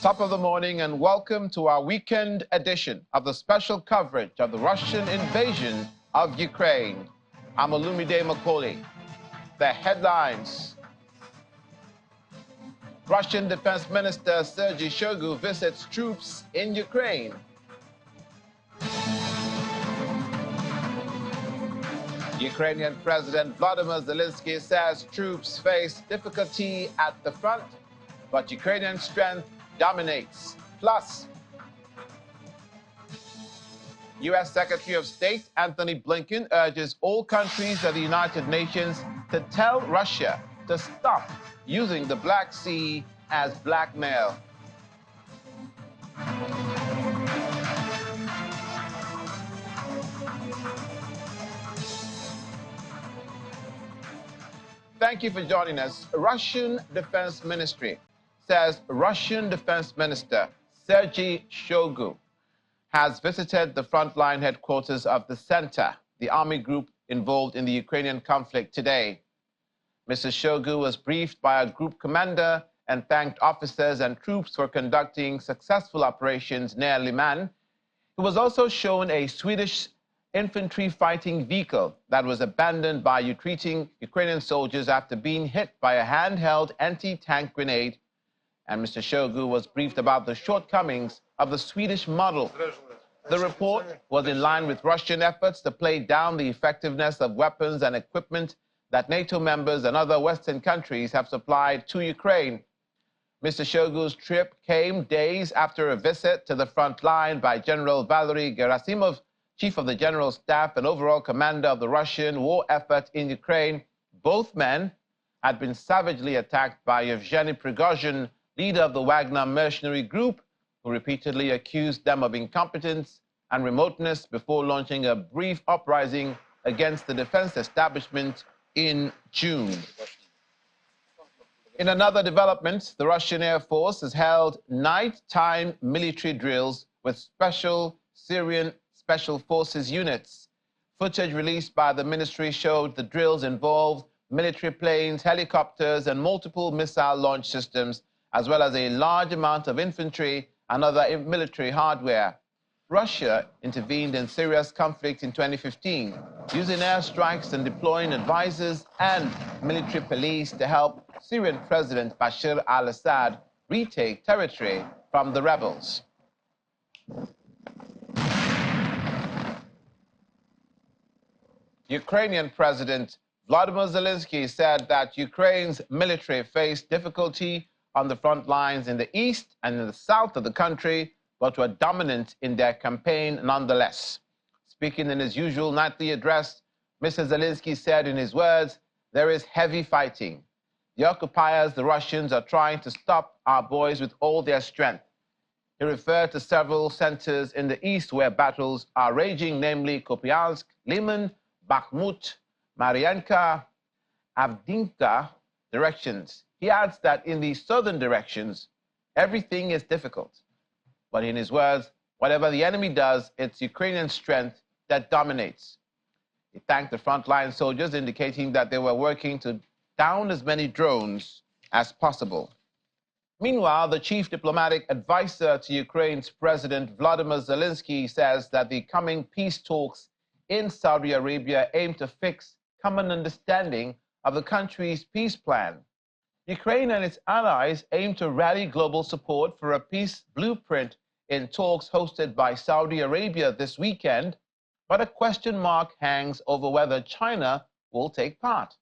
Top of the morning and welcome to our weekend edition of the special coverage of the Russian invasion of Ukraine. I'm Olumide Macaulay. The headlines. Russian Defense Minister Sergei Shoigu visits troops in Ukraine. Ukrainian President Volodymyr Zelensky says troops face difficulty at the front, but Ukrainian strength dominates. Plus, U.S. Secretary of State Antony Blinken urges all countries of the United Nations to tell Russia to stop using the Black Sea as blackmail. Thank you for joining us. Russian Defense Ministry says Russian Defense Minister Sergei Shoigu has visited the frontline headquarters of the Center, the army group involved in the Ukrainian conflict, today. Mr. Shoigu was briefed by a group commander and thanked officers and troops for conducting successful operations near Liman. He was also shown a Swedish infantry fighting vehicle that was abandoned by retreating Ukrainian soldiers after being hit by a handheld anti-tank grenade. And Mr. Shoigu was briefed about the shortcomings of the Swedish model. The report was in line with Russian efforts to play down the effectiveness of weapons and equipment that NATO members and other Western countries have supplied to Ukraine. Mr. Shoigu's trip came days after a visit to the front line by General Valery Gerasimov, Chief of the General Staff and overall commander of the Russian war effort in Ukraine. Both men had been savagely attacked by Yevgeny Prigozhin, leader of the Wagner mercenary group, who repeatedly accused them of incompetence and remoteness before launching a brief uprising against the defense establishment in June. In another development, the Russian Air Force has held nighttime military drills with special Syrian Special Forces units. Footage released by the ministry showed the drills involved military planes, helicopters, and multiple missile launch systems, as well as a large amount of infantry and other military hardware. Russia intervened in Syria's conflict in 2015, using airstrikes and deploying advisors and military police to help Syrian President Bashar al-Assad retake territory from the rebels. Ukrainian President Volodymyr Zelensky said that Ukraine's military faced difficulty on the front lines in the east and in the south of the country, but were dominant in their campaign nonetheless. Speaking in his usual nightly address, Mr. Zelensky said in his words, "There is heavy fighting. The occupiers, the Russians, are trying to stop our boys with all their strength." He referred to several centers in the east where battles are raging, namely Kupiansk, Liman, Bakhmut, Marianka, Avdiivka directions. He adds that in the southern directions, everything is difficult. But in his words, whatever the enemy does, it's Ukrainian strength that dominates. He thanked the frontline soldiers, indicating that they were working to down as many drones as possible. Meanwhile, the chief diplomatic advisor to Ukraine's President Volodymyr Zelensky says that the coming peace talks in Saudi Arabia aim to fix common understanding of the country's peace plan. Ukraine and its allies aim to rally global support for a peace blueprint in talks hosted by Saudi Arabia this weekend, but a question mark hangs over whether China will take part.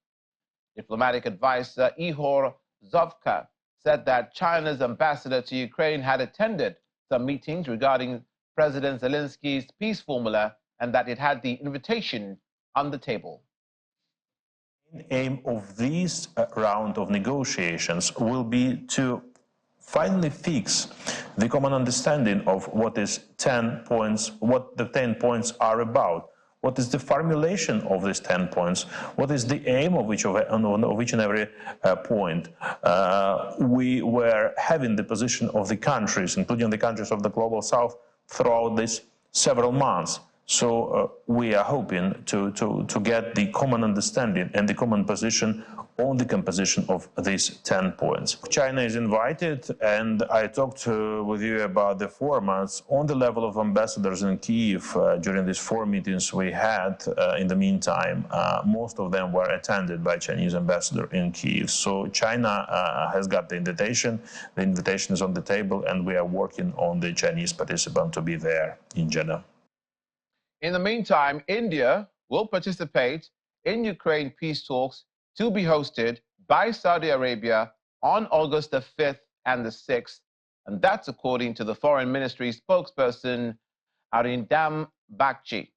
Diplomatic advisor Ihor Zovka said that China's ambassador to Ukraine had attended some meetings regarding President Zelensky's peace formula and that it had the invitation on the table. The aim of this round of negotiations will be to finally fix the common understanding of what is 10 points, what the 10 points are about, what is the formulation of these 10 points, what is the aim of each and every point. We were having the position of the countries, including the countries of the Global South, throughout these several months. So we are hoping to get the common understanding and the common position on the composition of these 10 points. China is invited, and I talked with you about the formats on the level of ambassadors in Kyiv during these 4 meetings we had. In the meantime, most of them were attended by Chinese ambassador in Kyiv. So China has got the invitation is on the table, and we are working on the Chinese participant to be there in Jeddah. In the meantime, India will participate in Ukraine peace talks to be hosted by Saudi Arabia on August the 5th and the 6th. And that's according to the Foreign Ministry spokesperson, Arindam Bagchi.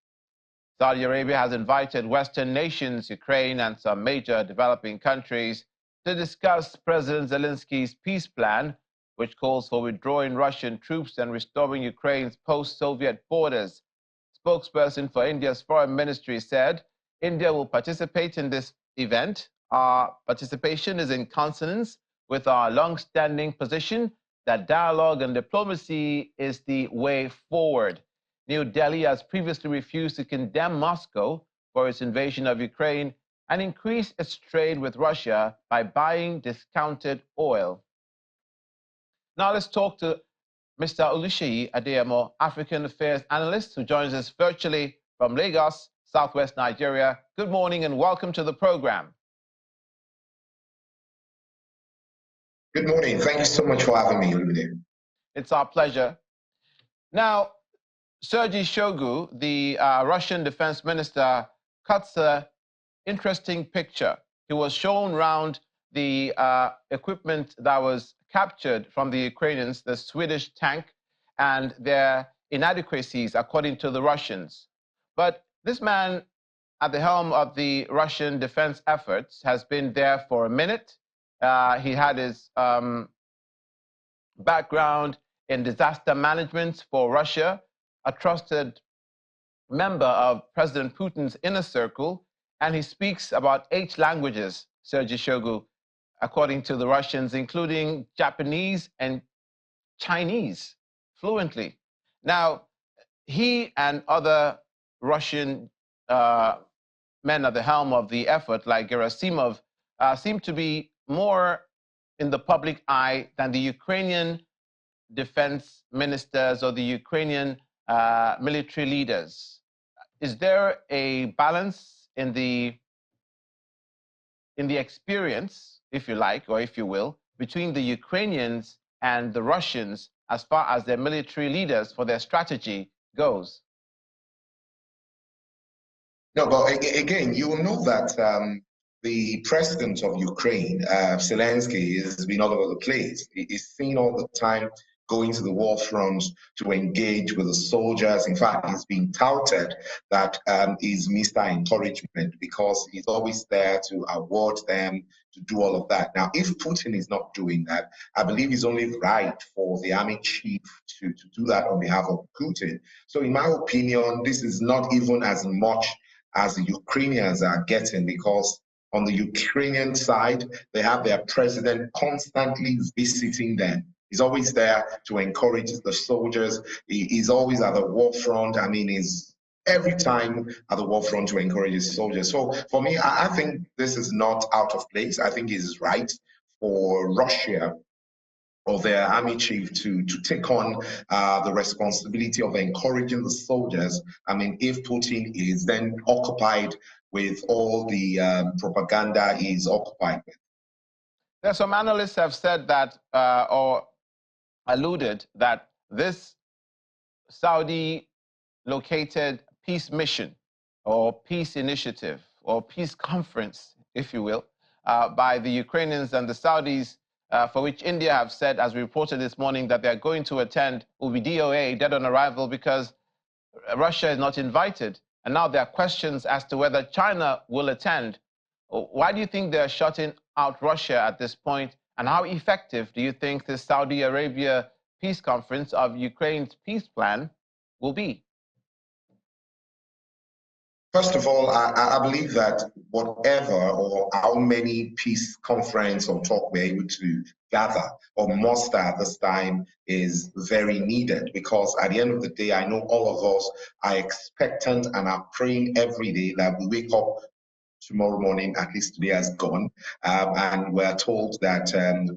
Saudi Arabia has invited Western nations, Ukraine, and some major developing countries to discuss President Zelensky's peace plan, which calls for withdrawing Russian troops and restoring Ukraine's post-Soviet borders. Spokesperson for India's foreign ministry said India will participate in this event. Our participation is in consonance with our long-standing position that dialogue and diplomacy is the way forward. New Delhi has previously refused to condemn Moscow for its invasion of Ukraine and increase its trade with Russia by buying discounted oil. Now let's talk to Mr. Oluseyi Adeyemo, African Affairs Analyst, who joins us virtually from Lagos, Southwest Nigeria. Good morning and welcome to the program. Good morning. Thank you so much for having me, Olumide. It's our pleasure. Now, Sergei Shoigu, the Russian defense minister, cuts an interesting picture. He was shown around the equipment that was captured from the Ukrainians, the Swedish tank, and their inadequacies, according to the Russians. But this man at the helm of the Russian defense efforts has been there for a minute. He had his background in disaster management for Russia, a trusted member of President Putin's inner circle, and he speaks about 8 languages, Sergei Shoigu, according to the Russians, including Japanese and Chinese fluently. Now, he and other Russian men at the helm of the effort, like Gerasimov, seem to be more in the public eye than the Ukrainian defense ministers or the Ukrainian military leaders. Is there a balance in the experience, if you like, or if you will, between the Ukrainians and the Russians as far as their military leaders for their strategy goes? No, but again, you will know that the president of Ukraine, Zelensky, has been all over the place. He's seen all the time going to the war front to engage with the soldiers. In fact, he's been touted that he's Mr. Encouragement because he's always there to award them, to do all of that. Now, if Putin is not doing that, I believe it's only right for the army chief to do that on behalf of Putin. So in my opinion, this is not even as much as the Ukrainians are getting, because on the Ukrainian side, they have their president constantly visiting them. He's always there to encourage the soldiers. He's always at the war front. I mean, he's every time at the war front to encourage his soldiers. So for me, I think this is not out of place. I think it is right for Russia or their army chief to take on the responsibility of encouraging the soldiers. I mean, if Putin is then occupied with all the propaganda he's occupied with. There some analysts have said that, or alluded that this Saudi-located peace mission or peace initiative or peace conference, if you will, by the Ukrainians and the Saudis, for which India have said, as we reported this morning, that they're going to attend, will be DOA, dead on arrival, because Russia is not invited. And now there are questions as to whether China will attend. Why do you think they're shutting out Russia at this point? And how effective do you think the Saudi Arabia peace conference of Ukraine's peace plan will be? First of all, I believe that whatever or how many peace conference or talk we're able to gather or muster at this time is very needed, because at the end of the day, I know all of us are expectant and are praying every day that we wake up tomorrow morning, at least today has gone, and we're told that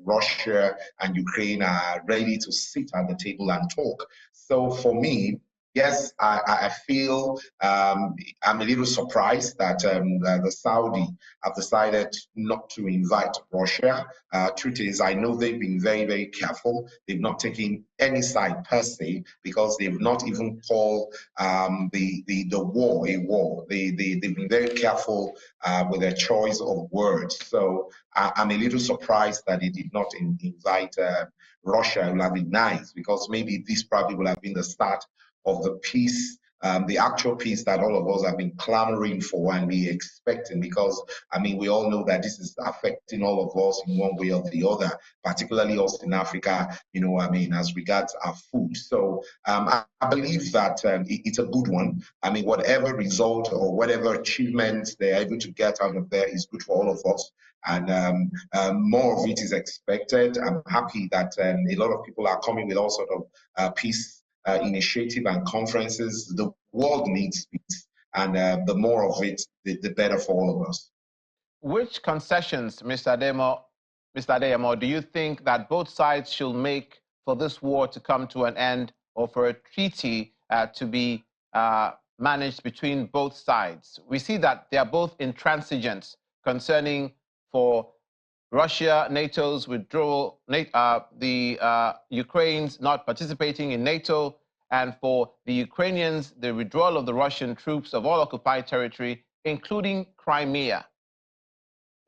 Russia and Ukraine are ready to sit at the table and talk. So for me, yes, I feel I'm a little surprised that the Saudi have decided not to invite Russia. Truth is, I know they've been very, very careful. They've not taken any side per se, because they've not even called the war a war. They've been very careful with their choice of words. So I'm a little surprised that they did not invite Russia. It would have been nice, because maybe this probably would have been the start of the peace, the actual peace that all of us have been clamoring for and be expecting, because I mean, we all know that this is affecting all of us in one way or the other, particularly us in Africa, you know, I mean, as regards our food. So I believe that it's a good one. I mean, whatever result or whatever achievement they're able to get out of there is good for all of us. And more of it is expected. I'm happy that a lot of people are coming with all sort of peace initiative and conferences. The world needs peace, and the more of it, the better for all of us. Which concessions, Mr. Adeyemo, do you think that both sides should make for this war to come to an end, or for a treaty to be managed between both sides? We see that they are both intransigent concerning for Russia, NATO's withdrawal, Ukraine's not participating in NATO, and for the Ukrainians, the withdrawal of the Russian troops of all occupied territory, including Crimea.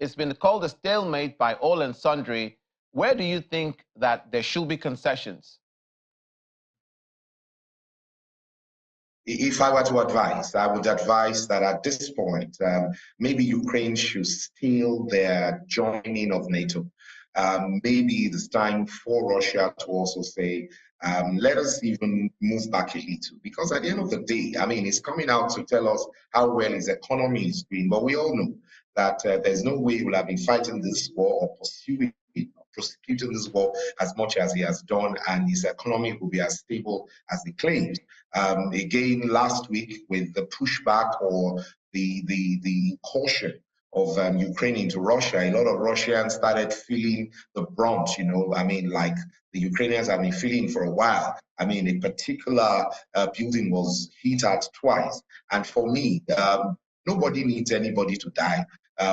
It's been called a stalemate by all and sundry. Where do you think that there should be concessions? If I were to advise, I would advise that at this point, maybe Ukraine should steal their joining of NATO. Maybe it's time for Russia to also say, let us even move back a little. Because at the end of the day, I mean, it's coming out to tell us how well his economy is doing, but we all know that there's no way he will have been fighting this war or pursuing it, prosecuting this war as much as he has done, and his economy will be as stable as he claims. Again, last week with the pushback or the caution of Ukraine into Russia, a lot of Russians started feeling the brunt, you know, I mean, like the Ukrainians have been feeling for a while. I mean, a particular building was hit at twice. And for me, nobody needs anybody to die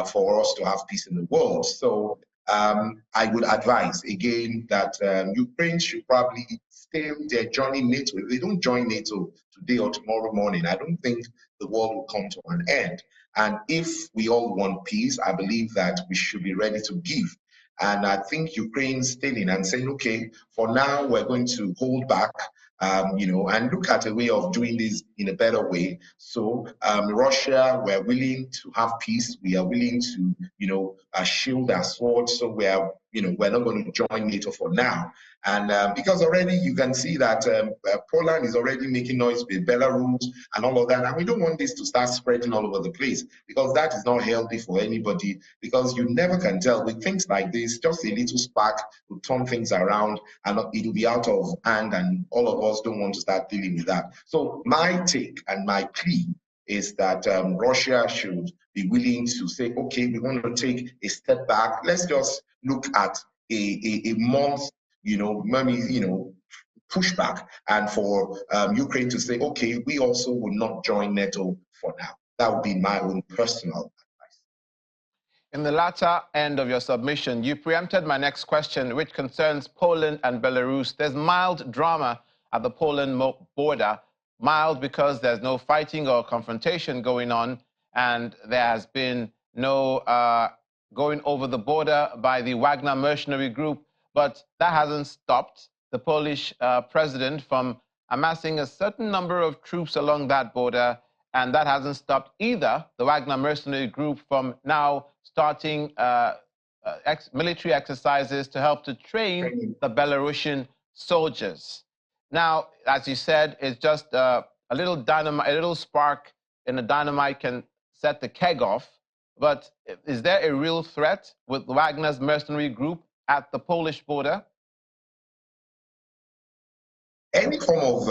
for us to have peace in the world. So I would advise again that Ukraine should probably stay their joining NATO. If they don't join NATO today or tomorrow morning, I don't think the world will come to an end. And if we all want peace, I believe that we should be ready to give. And I think Ukraine staying and saying, okay, for now we're going to hold back, you know, and look at a way of doing this in a better way. So Russia, we're willing to have peace. We are willing to, you know, shield our swords. So we are, you know, we're not going to join NATO for now. And because already you can see that Poland is already making noise with Belarus and all of that. And we don't want this to start spreading all over the place, because that is not healthy for anybody, because you never can tell with things like this, just a little spark will turn things around and it'll be out of hand, and all of us don't want to start dealing with that. So my take and my plea is that Russia should be willing to say, okay, we want to take a step back. Let's just look at a month, you know, maybe, you know, pushback, and for Ukraine to say, okay, we also will not join NATO for now. That would be my own personal advice. In the latter end of your submission, you preempted my next question, which concerns Poland and Belarus. There's mild drama at the Poland border, mild because there's no fighting or confrontation going on, and there has been no going over the border by the Wagner mercenary group, but that hasn't stopped the Polish president from amassing a certain number of troops along that border, and that hasn't stopped either the Wagner mercenary group from now starting military exercises to help to train the Belarusian soldiers. Now, as you said, it's just a little dynamite, a little spark in the dynamite can set the keg off. But is there a real threat with Wagner's mercenary group at the Polish border? Any form of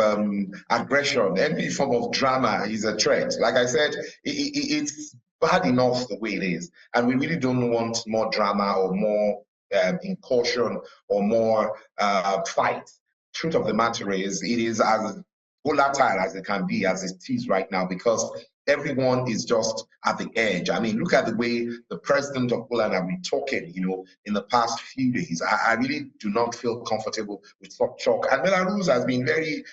aggression, any form of drama is a threat. Like I said, it's bad enough the way it is, and we really don't want more drama or more incursion or more fight. Truth of the matter is, it is as volatile as it can be, as it is right now, because everyone is just at the edge. I mean, look at the way the president of Poland have been talking, in the past few days. I really do not feel comfortable with such talk. And Belarus has been very,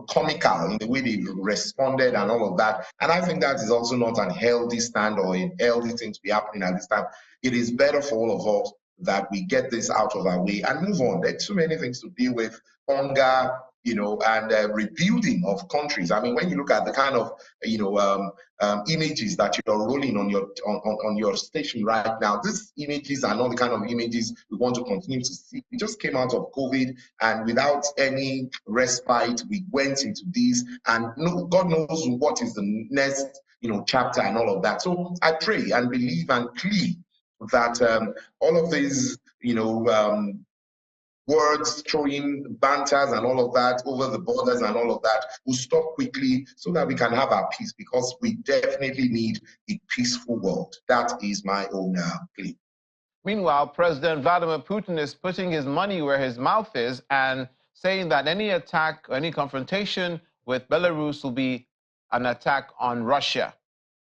comical in the way they've responded and all of that. And I think that is also not an healthy stand or a healthy thing to be happening at this time. It is better for all of us that we get this out of our way and move on. There's too many things to deal with. Hunger, and rebuilding of countries. I mean, when you look at the kind of, images that you're rolling on your station right now, these images are not the kind of images we want to continue to see. We just came out of COVID, and without any respite, we went into this, and God knows what is the next, chapter and all of that. So I pray and believe and plead that all of these, words, throwing banters and all of that over the borders and all of that will stop quickly so that we can have our peace, because we definitely need a peaceful world. That is my own plea. Meanwhile, President Vladimir Putin is putting his money where his mouth is and saying that any attack or any confrontation with Belarus will be an attack on Russia.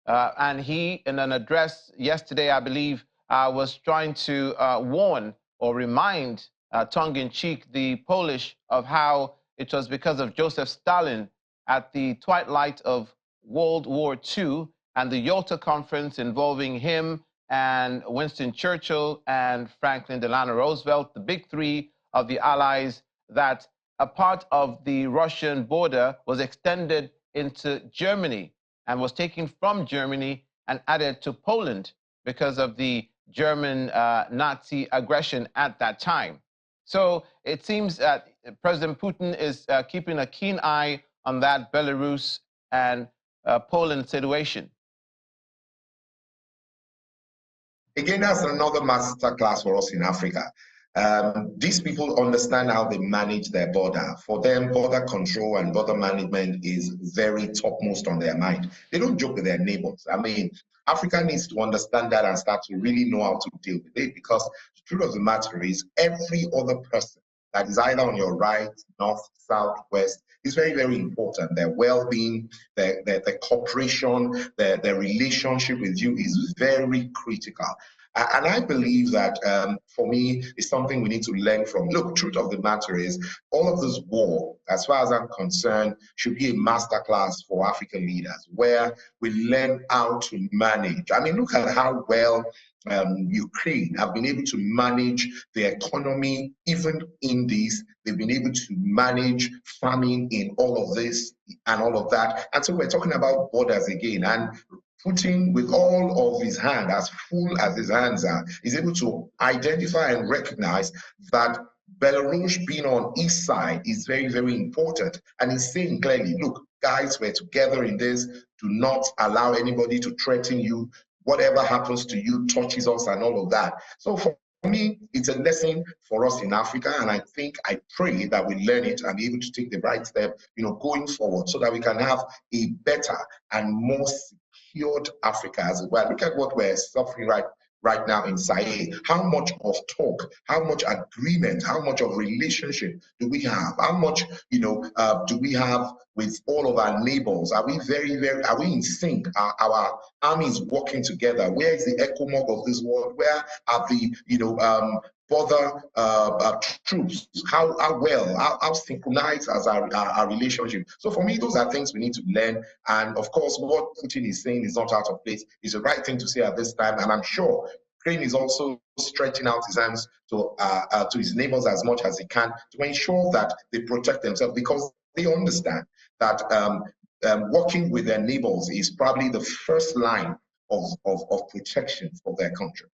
And he, in an address yesterday, I believe, was trying to warn or remind tongue-in-cheek, the Polish, of how it was because of Joseph Stalin at the twilight of World War II and the Yalta Conference involving him and Winston Churchill and Franklin Delano Roosevelt, the big three of the Allies, that a part of the Russian border was extended into Germany and was taken from Germany and added to Poland because of the German Nazi aggression at that time. So it seems that President Putin is keeping a keen eye on that Belarus and Poland situation. Again, that's another masterclass for us in Africa. These people understand how they manage their border. For them, border control and border management is very topmost on their mind. They don't joke with their neighbors. I mean, Africa needs to understand that and start to really know how to deal with it, because the truth of the matter is every other person that is either on your right, north, south, west, is very, very important. Their well-being, their cooperation, their relationship with you is very critical. And I believe that, for me, is something we need to learn from. Look, truth of the matter is, all of this war, as far as I'm concerned, should be a masterclass for African leaders, where we learn how to manage. I mean, look at how well Ukraine have been able to manage the economy, even in this. They've been able to manage farming in all of this and all of that. And so we're talking about borders again. And Putin, with all of his hand, as full as his hands are, is able to identify and recognize that Belarus being on his side is very, very important. And he's saying clearly, look, guys, we're together in this. Do not allow anybody to threaten you. Whatever happens to you touches us and all of that. So for me, it's a lesson for us in Africa, and I pray that we learn it and be able to take the right step, going forward, so that we can have a better and more secured Africa as well. Look at what we're suffering right now in Sahel. How much of talk, how much agreement, how much of relationship do we have? How much, do we have with all of our neighbors? Are we are we in sync? Are our armies working together? Where is the ECOMOG of this world? Where are the, border troops? How well, how synchronized is our relationship? So for me, those are things we need to learn. And of course, what Putin is saying is not out of place. It's the right thing to say at this time. And I'm sure Ukraine is also stretching out his hands to his neighbors as much as he can to ensure that they protect themselves, because they understand that working with their neighbors is probably the first line of protection for their country.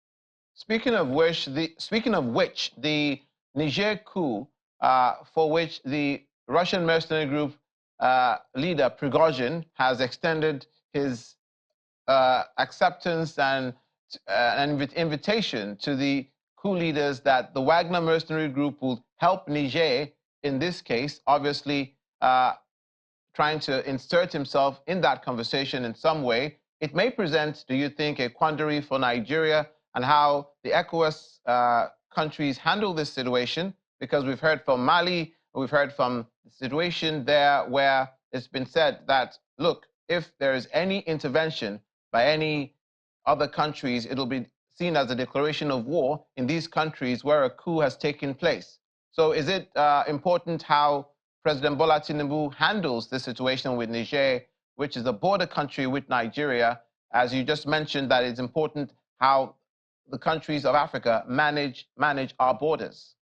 Speaking of which, the Niger coup, for which the Russian mercenary group leader Prigozhin has extended his acceptance and invitation to the coup leaders that the Wagner mercenary group will help Niger in this case, obviously trying to insert himself in that conversation in some way. It may present, do you think, a quandary for Nigeria and how the ECOWAS countries handle this situation? Because we've heard from Mali, we've heard from the situation there where it's been said that, look, if there is any intervention by any other countries, it'll be seen as a declaration of war in these countries where a coup has taken place. So is it important how President Bola Tinubu handles this situation with Niger, which is a border country with Nigeria? As you just mentioned, that it's important how the countries of Africa manage our borders.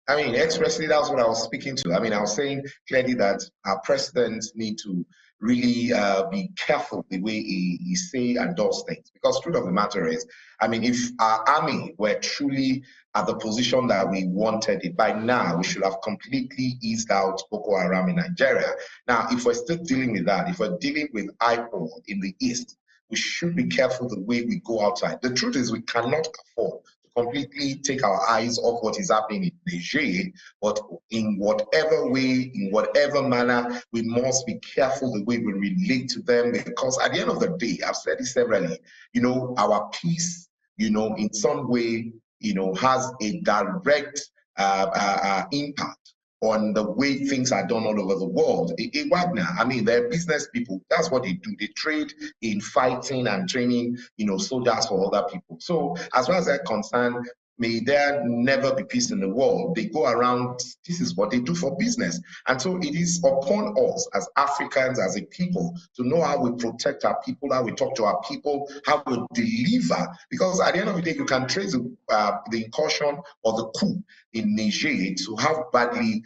I mean, expressly, that's what I was speaking to. I mean, I was saying clearly that our presidents need to really be careful the way he say and does things. Because truth of the matter is, I mean, if our army were truly at the position that we wanted it, by now we should have completely eased out Boko Haram in Nigeria. Now, if we're still dealing with that, if we're dealing with IPOL in the east, we should be careful the way we go outside. The truth is we cannot afford completely take our eyes off what is happening in Niger, but in whatever way, in whatever manner, we must be careful the way we relate to them, because at the end of the day, I've said it severally, you know, our peace, you know, in some way, you know, has a direct impact on the way things are done all over the world. Wagner, I mean, they're business people. That's what they do. They trade in fighting and training, you know, soldiers for other people. So as far as they're concerned, may there never be peace in the world. They go around, this is what they do for business. And so it is upon us as Africans, as a people, to know how we protect our people, how we talk to our people, how we deliver. Because at the end of the day, you can trace the incursion or the coup in Niger to how badly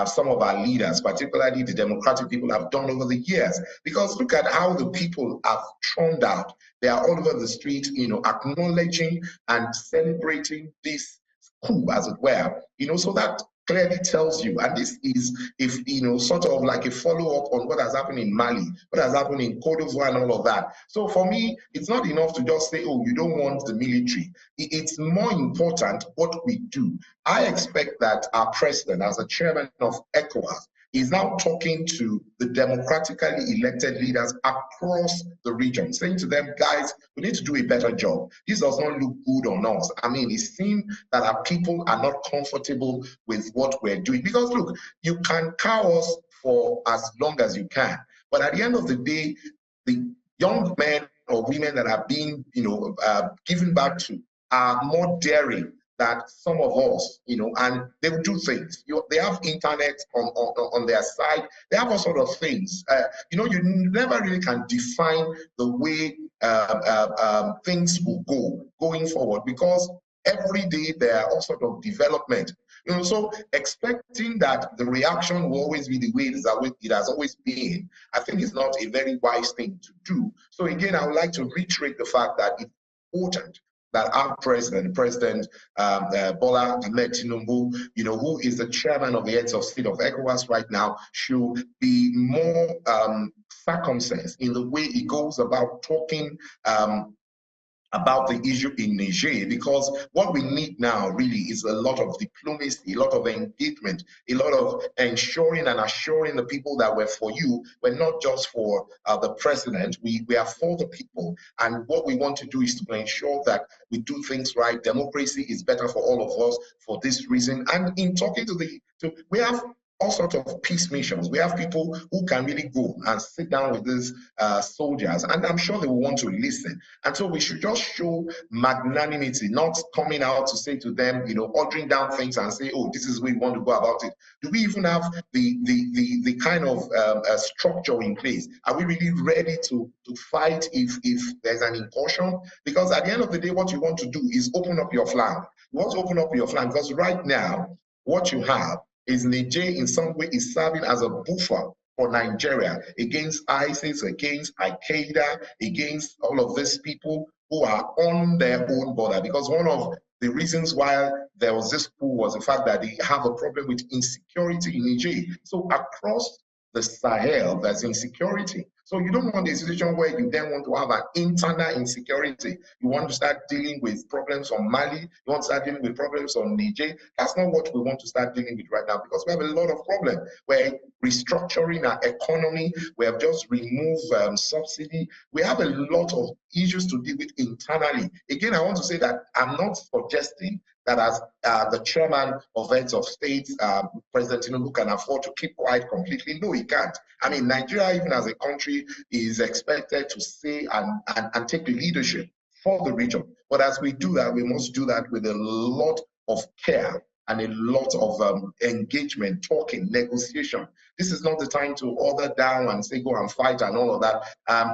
some of our leaders, particularly the democratic people, have done over the years. Because look at how the people have turned out. They are all over the street, you know, acknowledging and celebrating this coup, as it were. You know, so that clearly tells you, and this is, if you know, sort of like a follow-up on what has happened in Mali, what has happened in Côte d'Ivoire and all of that. So for me, it's not enough to just say, oh, you don't want the military. It's more important what we do. I expect that our president, as a chairman of ECOWAS, is now talking to the democratically elected leaders across the region, saying to them, guys, we need to do a better job. This does not look good on us. I mean, it seems that our people are not comfortable with what we're doing. Because look, you can cow us for as long as you can, but at the end of the day, the young men or women that are being, you know, given back to are more daring that some of us, you know, and they will do things. They have internet on their side. They have all sort of things. You know, you never really can define the way things will go going forward, because every day there are all sort of development. You know, so expecting that the reaction will always be the way it has always been, I think is not a very wise thing to do. So again, I would like to reiterate the fact that it's important that our president, Bola Ahmed Tinubu, you know, who is the chairman of the heads of state of ECOWAS right now, should be more circumspect in the way he goes about talking about the issue in Niger, because what we need now really is a lot of diplomacy, a lot of engagement, a lot of ensuring and assuring the people that we're for you. We're not just for the president, we are for the people. And what we want to do is to ensure that we do things right. Democracy is better for all of us for this reason. And in talking to we have all sorts of peace missions. We have people who can really go and sit down with these soldiers, and I'm sure they will want to listen. And so we should just show magnanimity, not coming out to say to them, you know, ordering down things and say, oh, this is the way we want to go about it. Do we even have the kind of structure in place? Are we really ready to fight if there's an incursion? Because at the end of the day, what you want to do is open up your flank. You want to open up your flank, because right now, what you have is Niger in some way is serving as a buffer for Nigeria against ISIS, against Al-Qaeda, against all of these people who are on their own border. Because one of the reasons why there was this coup was the fact that they have a problem with insecurity in Niger. So across the Sahel, there's insecurity. So you don't want a situation where you then want to have an internal insecurity. You want to start dealing with problems on Mali. You want to start dealing with problems on Niger. That's not what we want to start dealing with right now, because we have a lot of problems. We're restructuring our economy. We have just removed subsidy. We have a lot of issues to deal with internally. Again, I want to say that I'm not suggesting that as the chairman of heads of states, President Tinubu can afford to keep quiet completely. No, he can't. I mean, Nigeria, even as a country, is expected to say and take the leadership for the region. But as we do that, we must do that with a lot of care and a lot of engagement, talking, negotiation. This is not the time to order down and say, go and fight and all of that.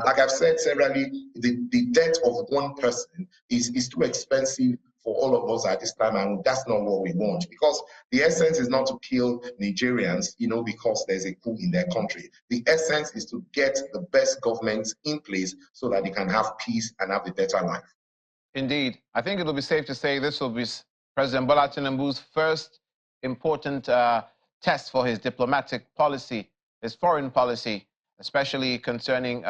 Like I've said severally, the death of one person is too expensive for all of us at this time, and that's not what we want, because the essence is not to kill Nigerians, because there's a coup in their country. The essence is to get the best governments in place so that they can have peace and have a better life. Indeed. I think it'll be safe to say this will be President Bola Tinubu's first important test for his diplomatic policy, his foreign policy, especially concerning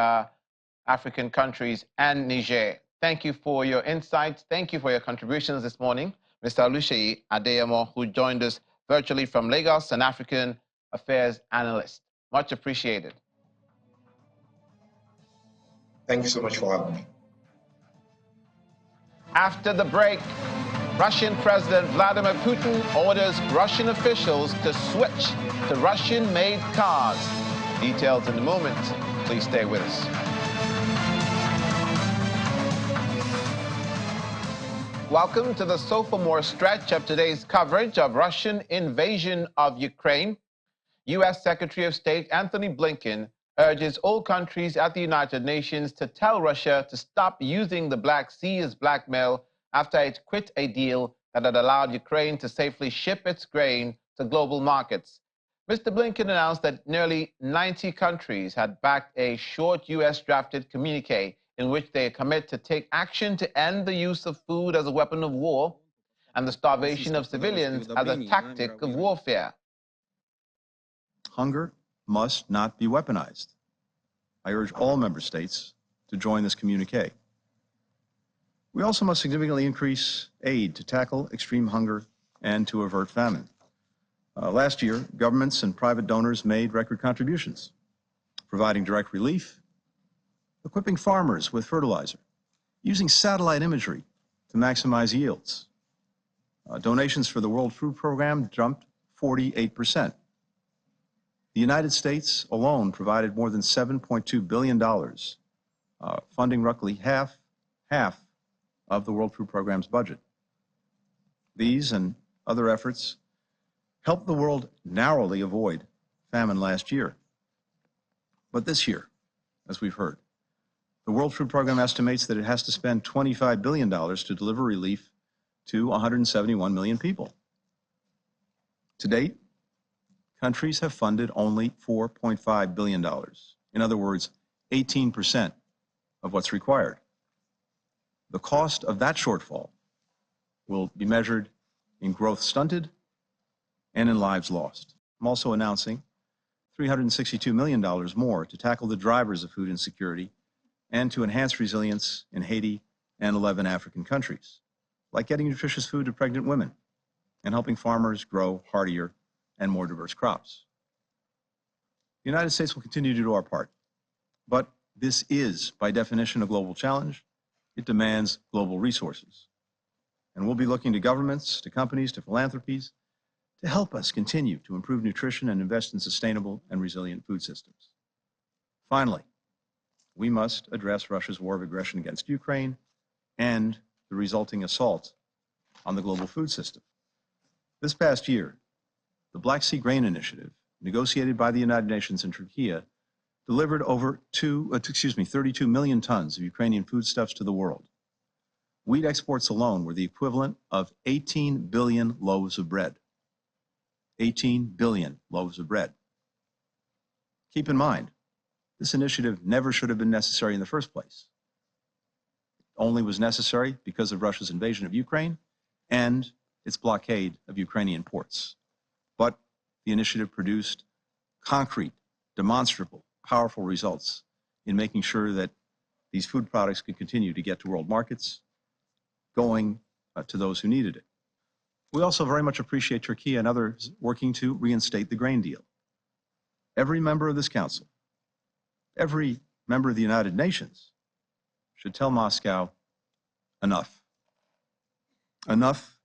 African countries and Niger. Thank you for your insights. Thank you for your contributions this morning, Mr. Oluseyi Adeyemo, who joined us virtually from Lagos, an African affairs analyst. Much appreciated. Thank you so much for having me. After the break, Russian President Vladimir Putin orders Russian officials to switch to Russian-made cars. Details in a moment. Please stay with us. Welcome to the sophomore stretch of today's coverage of Russian invasion of Ukraine. U.S. Secretary of State Anthony Blinken urges all countries at the United Nations to tell Russia to stop using the Black Sea as blackmail after it quit a deal that had allowed Ukraine to safely ship its grain to global markets. Mr. Blinken announced that nearly 90 countries had backed a short U.S.-drafted communique in which they commit to take action to end the use of food as a weapon of war and the starvation of civilians as a tactic of warfare. Hunger must not be weaponized. I urge all member states to join this communique. We also must significantly increase aid to tackle extreme hunger and to avert famine. Last year, governments and private donors made record contributions, providing direct relief, equipping farmers with fertilizer, using satellite imagery to maximize yields. Donations for the World Food Program jumped 48%. The United States alone provided more than $7.2 billion, funding roughly half of the World Food Program's budget. These and other efforts helped the world narrowly avoid famine last year. But this year, as we've heard, the World Food Program estimates that it has to spend $25 billion to deliver relief to 171 million people. To date, countries have funded only $4.5 billion. In other words, 18% of what's required. The cost of that shortfall will be measured in growth stunted and in lives lost. I'm also announcing $362 million more to tackle the drivers of food insecurity and to enhance resilience in Haiti and 11 African countries, like getting nutritious food to pregnant women and helping farmers grow hardier and more diverse crops. The United States will continue to do our part, but this is, by definition, a global challenge. It demands global resources. And we'll be looking to governments, to companies, to philanthropies to help us continue to improve nutrition and invest in sustainable and resilient food systems. Finally, we must address Russia's war of aggression against Ukraine and the resulting assault on the global food system. This past year, the Black Sea Grain Initiative, negotiated by the United Nations and Turkey, delivered over 32 million tons of Ukrainian foodstuffs to the world. Wheat exports alone were the equivalent of 18 billion loaves of bread. 18 billion loaves of bread. Keep in mind, this initiative never should have been necessary in the first place. It only was necessary because of Russia's invasion of Ukraine and its blockade of Ukrainian ports. But the initiative produced concrete, demonstrable, powerful results in making sure that these food products could continue to get to world markets, going to those who needed it. We also very much appreciate Turkey and others working to reinstate the grain deal. Every member of this council, every member of the United Nations should tell Moscow, enough. Enough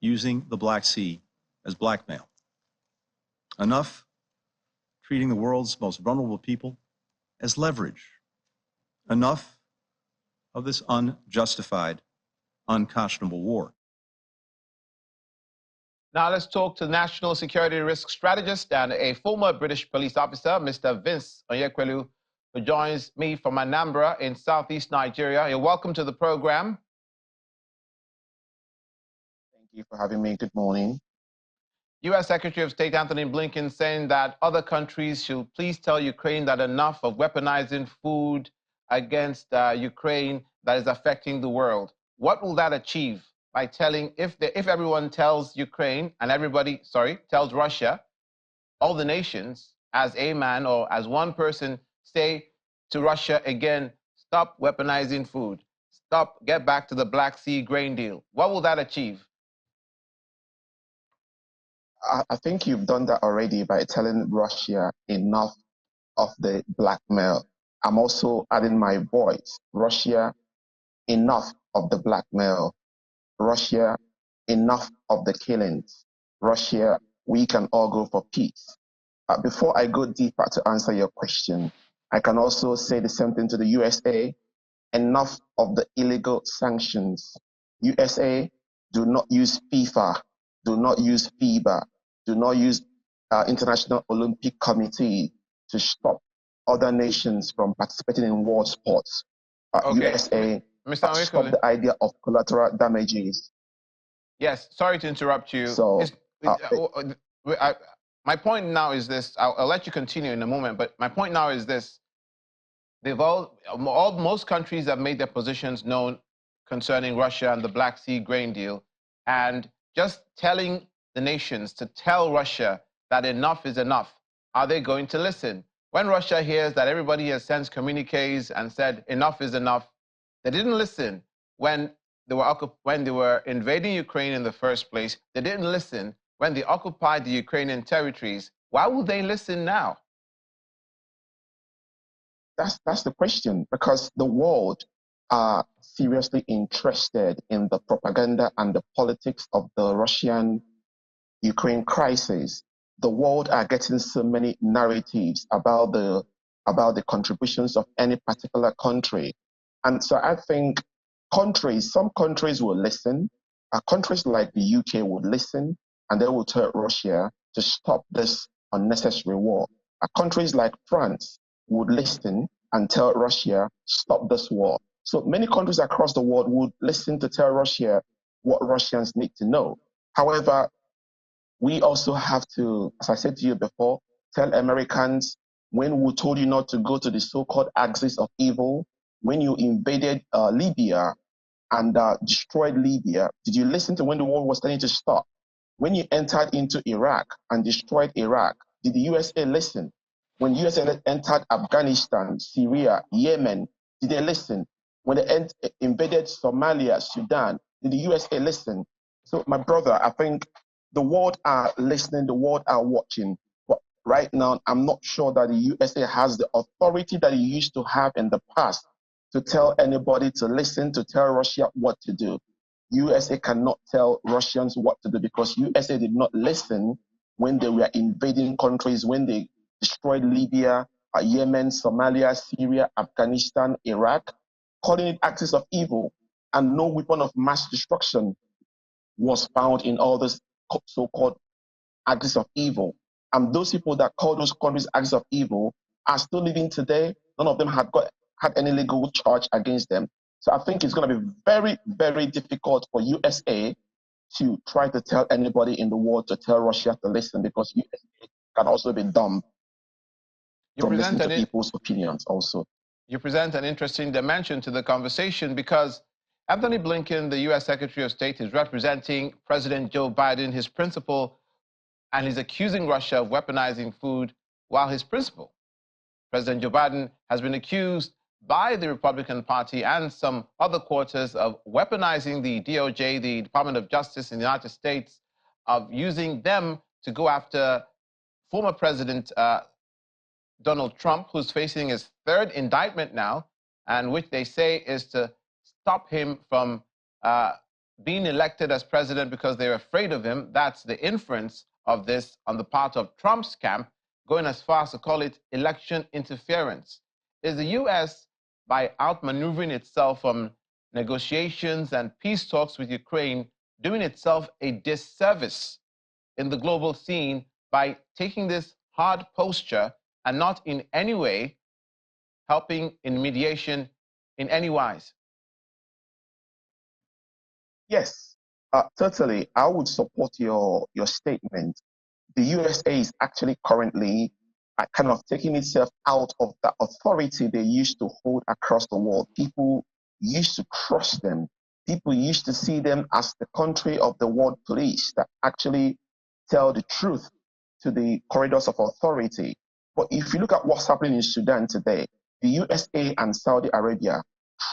using the Black Sea as blackmail. Enough treating the world's most vulnerable people as leverage. Enough of this unjustified, unconscionable war. Now let's talk to national security risk strategist and a former British police officer, Mr. Vince Onyekwelu, who joins me from Anambra in southeast Nigeria. You're welcome to the program. Thank you for having me. Good morning. U.S. Secretary of State Anthony Blinken saying that other countries should please tell Ukraine that enough of weaponizing food against Ukraine that is affecting the world. What will that achieve by telling, if everyone tells Ukraine and tells Russia, all the nations as a man or as one person say to Russia again, stop weaponizing food, get back to the Black Sea grain deal. What will that achieve? I think you've done that already by telling Russia enough of the blackmail. I'm also adding my voice. Russia, enough of the blackmail. Russia, enough of the killings. Russia, we can all go for peace. Before I go deeper to answer your question, I can also say the same thing to the USA. Enough of the illegal sanctions. USA, do not use FIFA, do not use FIBA, do not use International Olympic Committee to stop other nations from participating in world sports. USA, stop the idea of collateral damages. Yes, sorry to interrupt you. So, my point now is this. I'll let you continue in a moment, but my point now is this. Most countries have made their positions known concerning Russia and the Black Sea grain deal, and just telling the nations to tell Russia that enough is enough. Are they going to listen? When Russia hears that everybody has sent communiques and said enough is enough, they didn't listen when they were invading Ukraine in the first place. They didn't listen when they occupied the Ukrainian territories. Why would they listen now? That's the question, because the world are seriously interested in the propaganda and the politics of the Russian-Ukraine crisis. The world are getting so many narratives about the contributions of any particular country. And so I think some countries will listen. Countries like the UK would listen, and they will tell Russia to stop this unnecessary war. Countries like France would listen and tell Russia, stop this war. So many countries across the world would listen to tell Russia what Russians need to know. However, we also have to, as I said to you before, tell Americans, when we told you not to go to the so-called axis of evil, when you invaded Libya and destroyed Libya, did you listen to when the war was starting to stop? When you entered into Iraq and destroyed Iraq, did the USA listen? When USA entered Afghanistan, Syria, Yemen, did they listen? When they invaded Somalia, Sudan, did the USA listen? So my brother, I think the world are listening, the world are watching. But right now, I'm not sure that the USA has the authority that it used to have in the past to tell anybody to listen, to tell Russia what to do. USA cannot tell Russians what to do because USA did not listen when they were invading countries, when they destroyed Libya, Yemen, Somalia, Syria, Afghanistan, Iraq, calling it axis of evil, and no weapon of mass destruction was found in all this so-called axis of evil. And those people that call those countries axis of evil are still living today. None of them had any legal charge against them. So I think it's going to be very, very difficult for USA to try to tell anybody in the world to tell Russia to listen, because USA can also be dumb from listening to people's opinions also. You present an interesting dimension to the conversation, because Anthony Blinken, the U.S. Secretary of State, is representing President Joe Biden, his principal, and he's accusing Russia of weaponizing food, while his principal, President Joe Biden has been accused by the Republican Party and some other quarters of weaponizing the DOJ, the Department of Justice in the United States, of using them to go after former President Donald Trump, who's facing his third indictment now, and which they say is to stop him from being elected as president because they're afraid of him. That's the inference of this on the part of Trump's camp, going as far as to call it election interference. Is the U.S., by outmaneuvering itself from negotiations and peace talks with Ukraine, doing itself a disservice in the global scene by taking this hard posture and not in any way helping in mediation in any wise? Yes, certainly. I would support your statement. The USA is actually currently kind of taking itself out of the authority they used to hold across the world. People used to trust them. People used to see them as the country of the world police that actually tell the truth to the corridors of authority. But if you look at what's happening in Sudan today, the USA and Saudi Arabia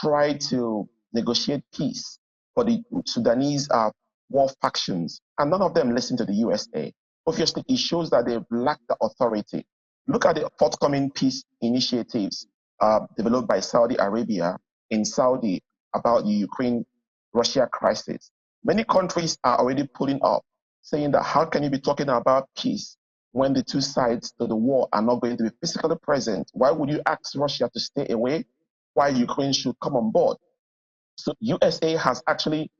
tried to negotiate peace for the Sudanese war factions, and none of them listened to the USA. Obviously, it shows that they lack the authority. Look at the forthcoming peace initiatives developed by Saudi Arabia in Saudi about the Ukraine-Russia crisis. Many countries are already pulling up, saying that how can you be talking about peace when the two sides to the war are not going to be physically present? Why would you ask Russia to stay away while Ukraine should come on board? So USA has actually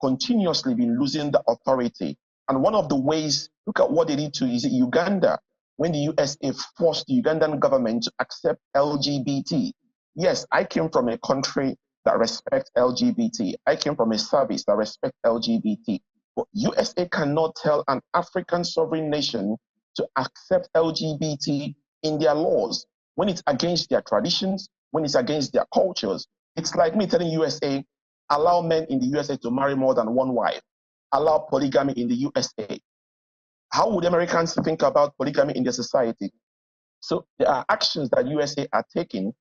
continuously been losing the authority. And one of the ways, look at what they did to is Uganda, when the USA forced the Ugandan government to accept LGBT. Yes, I came from a country that respects LGBT. I came from a service that respects LGBT. But USA cannot tell an African sovereign nation to accept LGBT in their laws when it's against their traditions, when it's against their cultures. It's like me telling USA, allow men in the USA to marry more than one wife, allow polygamy in the USA. How would Americans think about polygamy in their society? So there are actions that USA are taking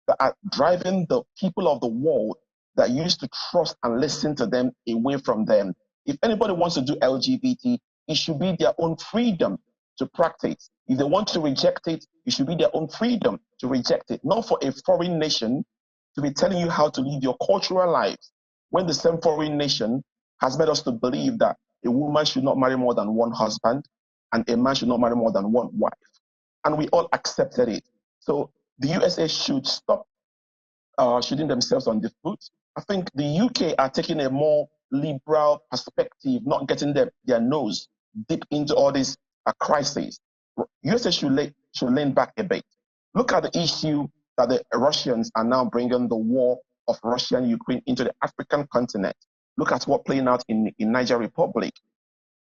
that are driving the people of the world that used to trust and listen to them away from them. If anybody wants to do LGBT, it should be their own freedom to practice. If they want to reject it, it should be their own freedom to reject it, not for a foreign nation to be telling you how to live your cultural lives, when the same foreign nation has made us to believe that a woman should not marry more than one husband and a man should not marry more than one wife. And we all accepted it. So the USA should stop shooting themselves on the foot. I think the UK are taking a more liberal perspective, not getting their nose deep into all these crises. USA should lean back a bit. Look at the issue that the Russians are now bringing the war of Russia and Ukraine into the African continent. Look at what's playing out in Niger Republic.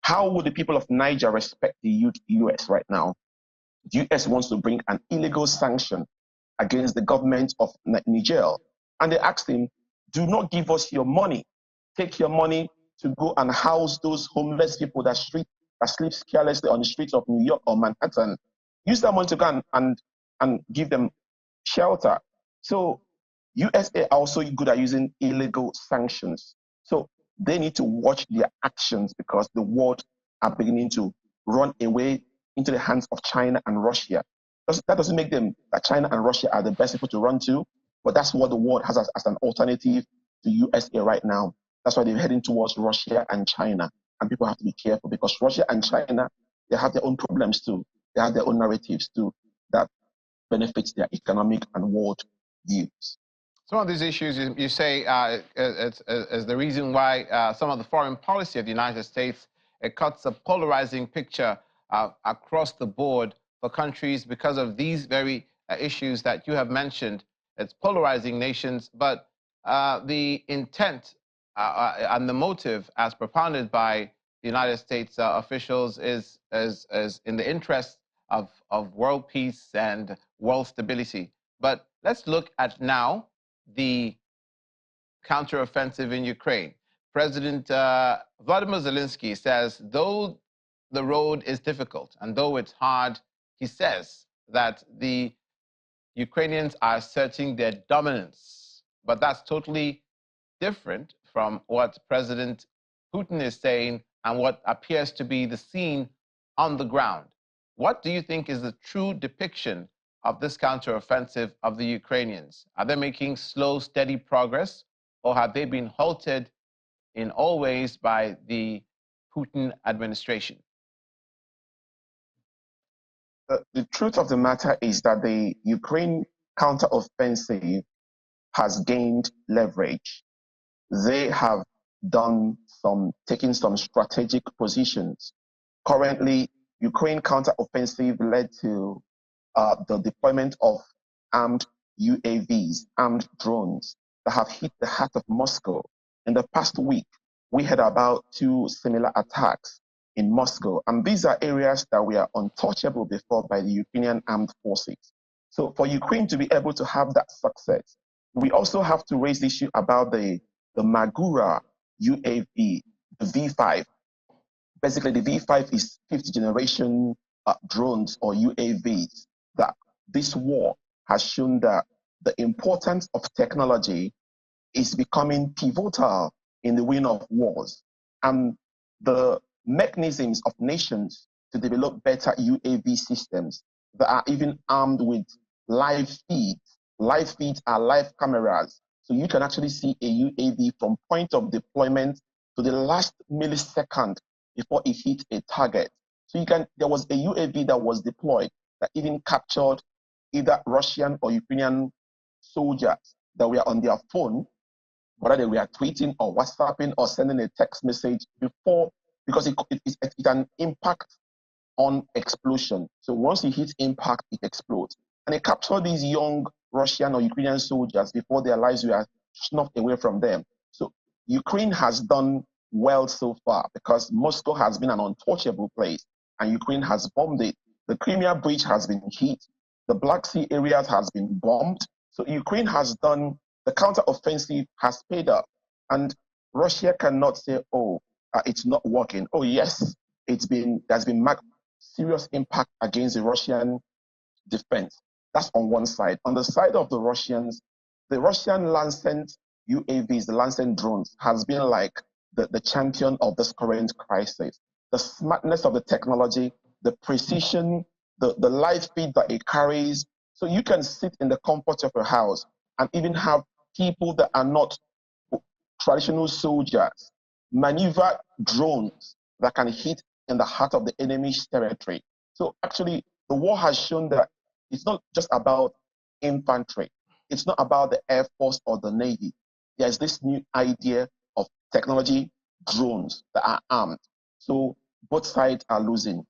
How would the people of Niger respect the US right now? The US wants to bring an illegal sanction against the government of Niger. And they asked him, do not give us your money. Take your money to go and house those homeless people that sleep carelessly on the streets of New York or Manhattan. Use that money to go and give them shelter. So USA are also good at using illegal sanctions. So they need to watch their actions because the world are beginning to run away into the hands of China and Russia. That doesn't make them that China and Russia are the best people to run to, but that's what the world has as an alternative to USA right now. That's why they're heading towards Russia and China. And people have to be careful because Russia and China, they have their own problems too. They have their own narratives too that benefits their economic and world views. Some of these issues you say is the reason why some of the foreign policy of the United States, it cuts a polarizing picture across the board for countries because of these very issues that you have mentioned. It's polarizing nations, but the intent and the motive as propounded by the United States officials is in the interest of world peace and world stability. But let's look at now the counteroffensive in Ukraine. President Vladimir Zelensky says, though the road is difficult and though it's hard, he says that the Ukrainians are asserting their dominance. But that's totally different from what President Putin is saying and what appears to be the scene on the ground. What do you think is the true depiction of this counteroffensive of the Ukrainians? Are they making slow, steady progress, or have they been halted in all ways by the Putin administration? The truth of the matter is that the Ukraine counteroffensive has gained leverage. They have taken some strategic positions. Currently, Ukraine counteroffensive led to the deployment of armed UAVs, armed drones that have hit the heart of Moscow. In the past week, we had about 2 similar attacks in Moscow, and these are areas that were untouchable before by the Ukrainian armed forces. So for Ukraine to be able to have that success, we also have to raise the issue about the Magura UAV, the V5. Basically, the V5 is 5th generation drones or UAVs. That this war has shown that the importance of technology is becoming pivotal in the winning of wars. And the mechanisms of nations to develop better UAV systems that are even armed with live feeds. Live feeds are live cameras. So you can actually see a UAV from point of deployment to the last millisecond before it hit a target. So there was a UAV that was deployed that even captured either Russian or Ukrainian soldiers that were on their phone, whether they were tweeting or WhatsApping or sending a text message before, because it can impact on explosion. So once it hits impact, it explodes. And it captured these young Russian or Ukrainian soldiers before their lives were snuffed away from them. So Ukraine has done well so far because Moscow has been an untouchable place and Ukraine has bombed it. The Crimea Bridge has been hit. The Black Sea areas has been bombed. So Ukraine has done, the counteroffensive has paid up. And Russia cannot say, oh, it's not working. Oh, yes, there's been serious impact against the Russian defense. That's on one side. On the side of the Russians, the Russian Lancet UAVs, the Lancet drones, has been like the champion of this current crisis. The smartness of the technology, the precision, the live feed that it carries. So you can sit in the comfort of your house and even have people that are not traditional soldiers maneuver drones that can hit in the heart of the enemy's territory. So actually, the war has shown that it's not just about infantry. It's not about the Air Force or the Navy. There's this new idea of technology drones that are armed. So both sides are losing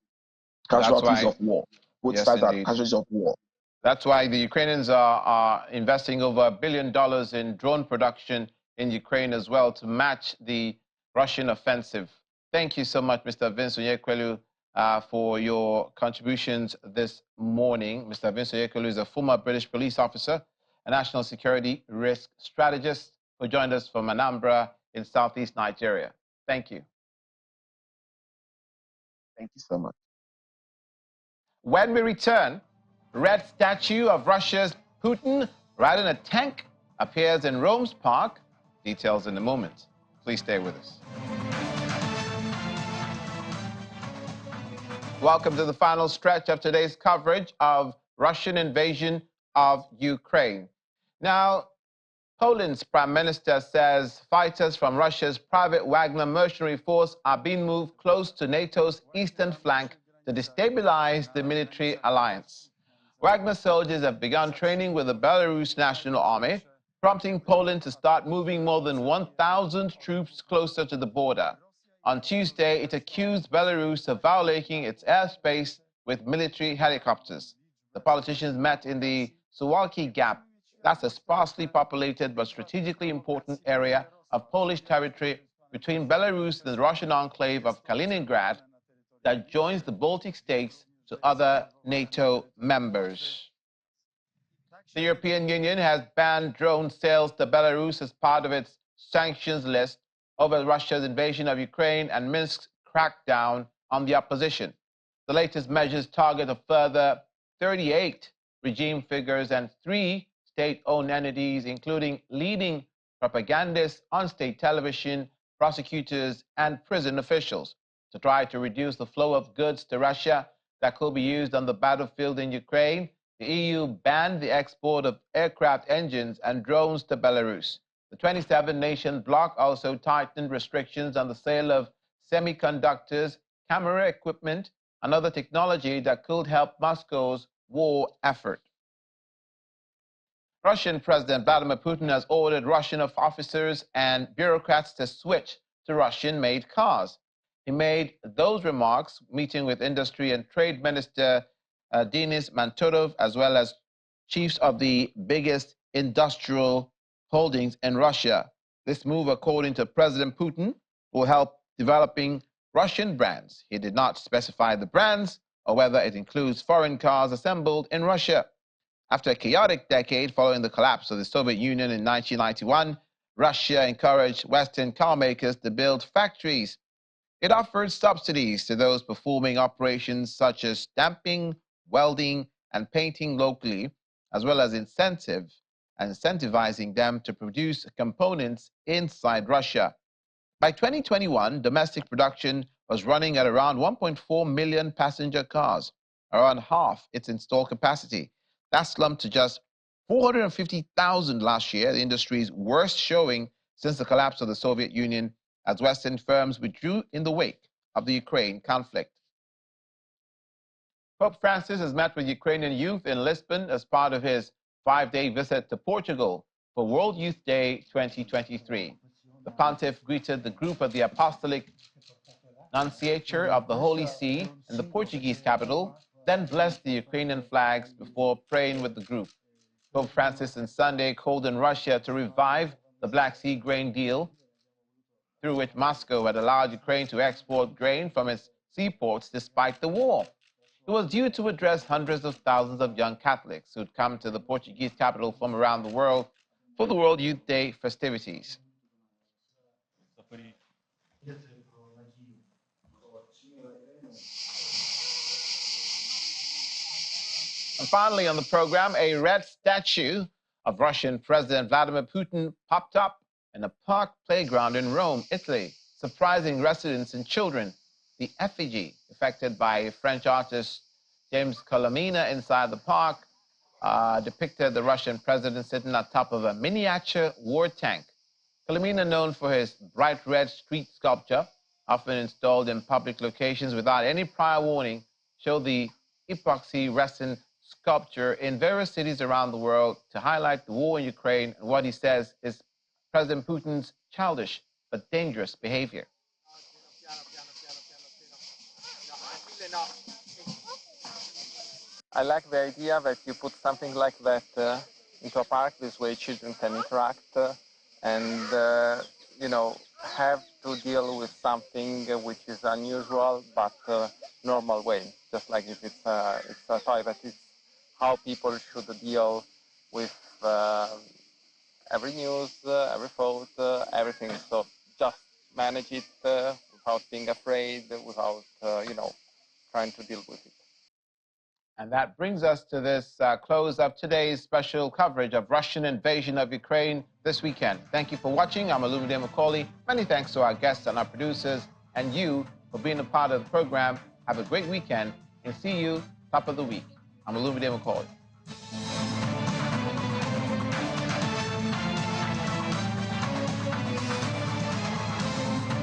casualties of war. Both sides are casualties of war. That's why the Ukrainians are investing over $1 billion in drone production in Ukraine as well to match the Russian offensive. Thank you so much, Mr. Vince Onyekwelu, for your contributions this morning. Mr. Vince Onyekwelu is a former British police officer, a national security risk strategist who joined us from Anambra in southeast Nigeria. Thank you. Thank you so much. When we return, red statue of Russia's Putin riding a tank appears in Rome's park. Details in a moment. Please stay with us. Welcome to the final stretch of today's coverage of Russian invasion of Ukraine. Now, Poland's prime minister says fighters from Russia's private Wagner mercenary force are being moved close to NATO's eastern flank to destabilize the military alliance. Wagner soldiers have begun training with the Belarus National Army, prompting Poland to start moving more than 1,000 troops closer to the border. On Tuesday, it accused Belarus of violating its airspace with military helicopters. The politicians met in the Suwalki Gap. That's a sparsely populated but strategically important area of Polish territory between Belarus and the Russian enclave of Kaliningrad that joins the Baltic states to other NATO members. The European Union has banned drone sales to Belarus as part of its sanctions list over Russia's invasion of Ukraine and Minsk's crackdown on the opposition. The latest measures target a further 38 regime figures, and 3 state-owned entities, including leading propagandists on state television, prosecutors, and prison officials, to try to reduce the flow of goods to Russia that could be used on the battlefield in Ukraine. The EU banned the export of aircraft engines and drones to Belarus. The 27-nation bloc also tightened restrictions on the sale of semiconductors, camera equipment, and other technology that could help Moscow's war effort. Russian President Vladimir Putin has ordered Russian officers and bureaucrats to switch to Russian-made cars. He made those remarks meeting with Industry and Trade Minister Denis Manturov, as well as chiefs of the biggest industrial holdings in Russia. This move, according to President Putin, will help developing Russian brands. He did not specify the brands or whether it includes foreign cars assembled in Russia. After a chaotic decade following the collapse of the Soviet Union in 1991, Russia encouraged Western car makers to build factories. It offered subsidies to those performing operations such as stamping, welding, and painting locally, as well as incentivizing them to produce components inside Russia. By 2021, domestic production was running at around 1.4 million passenger cars, around half its installed capacity. That slumped to just 450,000 last year, the industry's worst showing since the collapse of the Soviet Union, as Western firms withdrew in the wake of the Ukraine conflict. Pope Francis has met with Ukrainian youth in Lisbon as part of his 5-day visit to Portugal for World Youth Day 2023. The pontiff greeted the group at the Apostolic Nunciature of the Holy See in the Portuguese capital, then blessed the Ukrainian flags before praying with the group. Pope Francis on Sunday called on Russia to revive the Black Sea grain deal, through which Moscow had allowed Ukraine to export grain from its seaports despite the war. He was due to address hundreds of thousands of young Catholics who'd come to the Portuguese capital from around the world for the World Youth Day festivities. And finally on the program, a red statue of Russian President Vladimir Putin popped up in a park playground in Rome, Italy, surprising residents and children. The effigy, affected by French artist James Colomina inside the park, depicted the Russian president sitting on top of a miniature war tank. Colomina, known for his bright red street sculpture, often installed in public locations without any prior warning, showed the epoxy resin sculpture in various cities around the world to highlight the war in Ukraine and what he says is President Putin's childish but dangerous behavior. I like the idea that you put something like that into a park. This way children can interact and have to deal with something which is unusual but normal way. Just like if it's a toy, that is how people should deal with every news, every thought, everything. So just manage it without being afraid, without trying to deal with it. And that brings us to this close of today's special coverage of Russian invasion of Ukraine this weekend. Thank you for watching. I'm Olumide Macaulay. Many thanks to our guests and our producers and you for being a part of the program. Have a great weekend and see you top of the week. I'm Olumide Macaulay.